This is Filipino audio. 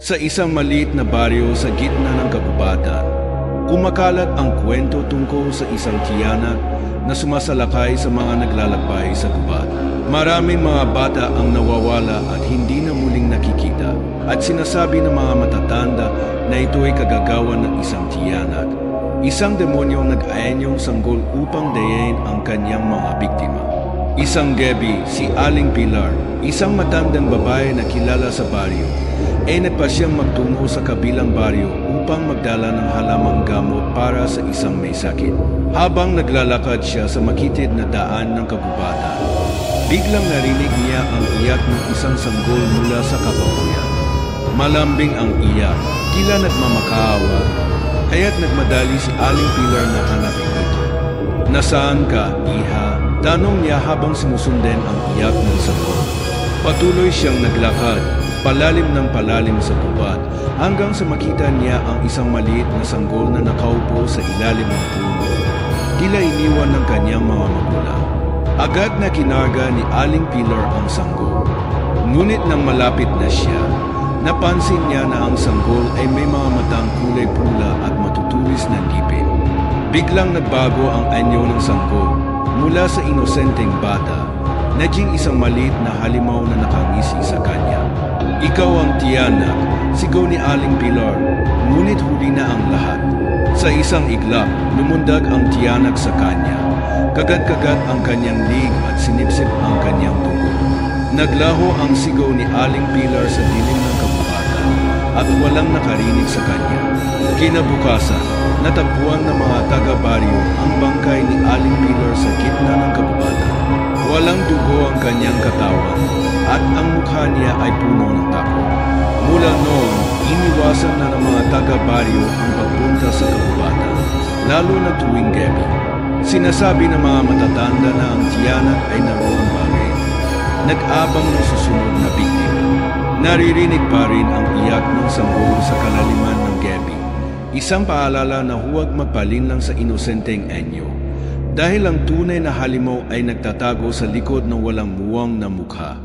Sa isang maliit na baryo sa gitna ng kagubatan, kumakalat ang kwento tungkol sa isang tiyanak na sumasalakay sa mga naglalakbay sa gubat. Maraming mga bata ang nawawala at hindi na muling nakikita, at sinasabi ng mga matatanda na ito ay kagagawan ng isang tiyanak, isang demonyong nag-aanyong sanggol upang dayain ang kanyang mga biktima. Isang gabi, si Aling Pilar, isang matandang babae na kilala sa baryo, ay nagpasyang magtungo sa kabilang baryo upang magdala ng halamang gamot para sa isang may sakit. Habang naglalakad siya sa makitid na daan ng kagubatan, biglang narinig niya ang iyak ng isang sanggol mula sa kabahuyan. Malambing ang iyak, tila nagmamakaawa, kaya't nagmadali si Aling Pilar na hanapin ito. "Nasaan ka, iha?" tanong niya habang sinusundan ang iyak ng sanggol. Patuloy siyang naglakad, palalim ng palalim sa gubat, hanggang sa makita niya ang isang maliit na sanggol na nakaupo sa ilalim ng puno. Tila iniwan ng kanyang mga magulang. Agad na kinarga ni Aling Pilar ang sanggol. Ngunit nang malapit na siya, napansin niya na ang sanggol ay may mga matang kulay pula at matutulis na ngipin. Biglang nagbago ang anyo ng sanggol. Mula sa inosenteng bata, naging isang maliit na halimaw na nakangisi sa kanya. "Ikaw ang tiyanak," sigaw ni Aling Pilar, ngunit huli na ang lahat. Sa isang iglap, lumundag ang tiyanak sa kanya. Kagat-kagat ang kanyang lig at sinipsip ang kanyang dugo. Naglaho ang sigaw ni Aling Pilar sa dilim ng kagubatan at walang nakarinig sa kanya. Kinabukasan, natagpuan ng mga taga-baryo ang bangkay ni Aling Pilar sa gitna ng kagubatan. Walang dugo ang kanyang katawan at ang mukha niya ay puno ng takot. Mula noon, iniwasan na ng mga taga-baryo ang pagpunta sa kagubatan, lalo na tuwing gabi. Sinasabi ng mga matatanda na ang tiyanak ay naroon pa rin, nag-abang ng susunod na biktima. Naririnig pa rin ang iyak ng sanggol sa kalaliman ng gabi. Isang paalala na huwag magpalinlang sa inosenteng anyo, dahil ang tunay na halimaw ay nagtatago sa likod ng walang muwang na mukha.